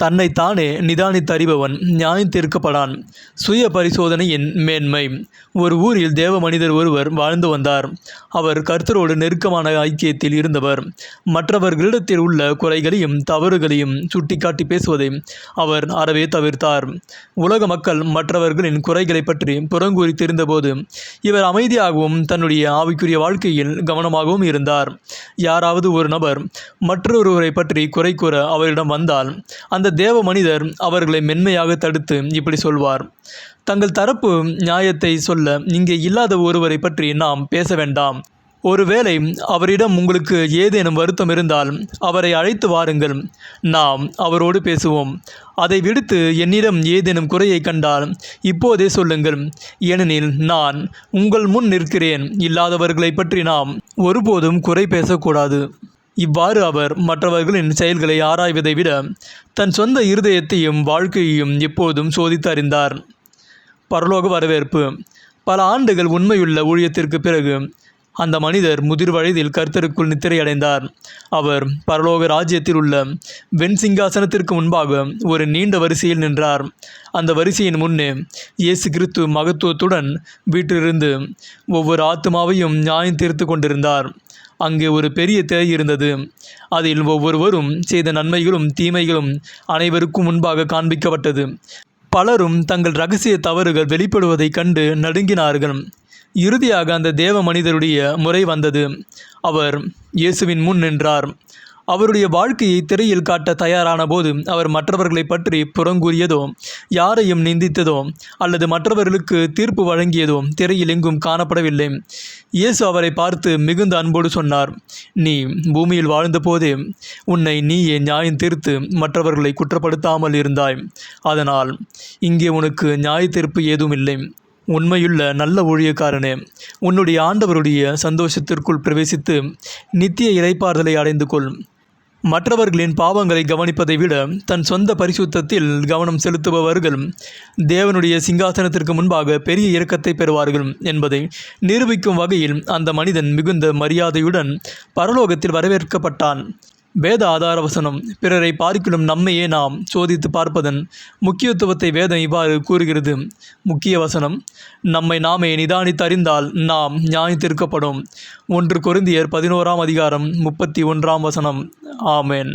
தன்னைத்தானே நிதானித்தறிபவன் நியாயம் தீர்க்கப்படான். சுய பரிசோதனையின் மேன்மை. ஒரு ஊரில் தேவ மனிதர் ஒருவர் வாழ்ந்து வந்தார். அவர் கர்த்தரோடு நெருக்கமான ஐக்கியத்தில் இருந்தவர். மற்றவர்களிடத்தில் உள்ள குறைகளையும் தவறுகளையும் சுட்டிக்காட்டி பேசுவதை அவர் அறவே தவிர்த்தார். உலக மக்கள் மற்றவர்களின் குறைகளை பற்றி புறங்கூறி தெரிந்தபோது இவர் அமைதியாகவும் தன்னுடைய ஆவிக்குரிய வாழ்க்கையில் கவனமாகவும் இருந்தார். யாராவது ஒரு நபர் மற்றொருவரை பற்றி குறை கூற அவரிடம் வந்தால் அந்த தேவ மனிதர் அவர்களை மென்மையாக தடுத்து இப்படி சொல்வார்: தங்கள் தரப்பு நியாயத்தை சொல்ல இங்கே இல்லாத ஒருவரை பற்றி நாம் பேச வேண்டாம். ஒருவேளை அவரிடம் உங்களுக்கு ஏதேனும் வருத்தம் இருந்தால் அவரை அழைத்து வாருங்கள், நாம் அவரோடு பேசுவோம். அதை விடுத்து என்னிடம் ஏதேனும் குறையை கண்டால் இப்போதே சொல்லுங்கள், ஏனெனில் நான் உங்கள் முன் நிற்கிறேன். இல்லாதவர்களை பற்றி நாம் ஒருபோதும் குறை பேசக்கூடாது. இவ்வாறு அவர் மற்றவர்களின் செயல்களை ஆராய்வதை விட தன் சொந்த இருதயத்தையும் வாழ்க்கையையும் எப்போதும் சோதித்து அறிந்தார். பரலோக வரவேற்பு. பல ஆண்டுகள் உண்மையுள்ள ஊழியத்திற்கு பிறகு அந்த மனிதர் முதிர் வயதில் கர்த்தருக்குள் நித்திரையடைந்தார். அவர் பரலோக ராஜ்யத்தில் உள்ள வெண் சிங்காசனத்திற்கு முன்பாக ஒரு நீண்ட வரிசையில் நின்றார். அந்த வரிசையின் முன்னே இயேசு கிறிஸ்து மகத்துவத்துடன் வீட்டிலிருந்து ஒவ்வொரு ஆத்மாவையும் நியாயம் தீர்த்து கொண்டிருந்தார். அங்கே ஒரு பெரிய திரை இருந்தது. அதில் ஒவ்வொருவரும் செய்த நன்மைகளும் தீமைகளும் அனைவருக்கும் முன்பாக காண்பிக்கப்பட்டது. பலரும் தங்கள் இரகசிய தவறுகள் வெளிப்படுவதைக் கண்டு நடுங்கினார்கள். இறுதியாக அந்த தேவ மனிதருடைய முறை வந்தது. அவர் இயேசுவின் முன் நின்றார். அவருடைய வாழ்க்கையை திரையில் காட்ட தயாரான போது அவர் மற்றவர்களை பற்றி புறங்கூறியதோ, யாரையும் நிந்தித்ததோ அல்லது மற்றவர்களுக்கு தீர்ப்பு வழங்கியதோ திரையில் எங்கும் காணப்படவில்லை. இயேசு அவரை பார்த்து மிகுந்த அன்போடு சொன்னார்: நீ பூமியில் வாழ்ந்தபோதே உன்னை நீயே நியாயம் தீர்த்து மற்றவர்களை குற்றப்படுத்தாமல் இருந்தாய். அதனால் இங்கே உனக்கு நியாய தீர்ப்பு ஏதும் இல்லை. உண்மையுள்ள நல்ல ஊழியக்காரனே, உன்னுடைய ஆண்டவருடைய சந்தோஷத்திற்குள் பிரவேசித்து நித்திய இளைப்பாறுதலை அடைந்து கொள். மற்றவர்களின் பாவங்களை கவனிப்பதை விட தன் சொந்த பரிசுத்தத்தில் கவனம் செலுத்துபவர்கள் தேவனுடைய சிங்காசனத்திற்கு முன்பாக பெரிய இரக்கத்தை பெறுவார்கள் என்பதை நிரூபிக்கும் வகையில் அந்த மனிதன் மிகுந்த மரியாதையுடன் பரலோகத்தில் வரவேற்கப்பட்டான். வேத ஆதார வசனம். பிறரை பார்க்கிலும் நம்மையே நாம் சோதித்து பார்ப்பதன் முக்கியத்துவத்தை வேதம் இவ்வாறு கூறுகிறது. முக்கிய வசனம்: நம்மை நாமே நிதானித்தறிந்தால் நாம் நியாயம் தீர்க்கப்படும். 1 கொரிந்தியர் 11 அதிகாரம் 31 வசனம். ஆமென்.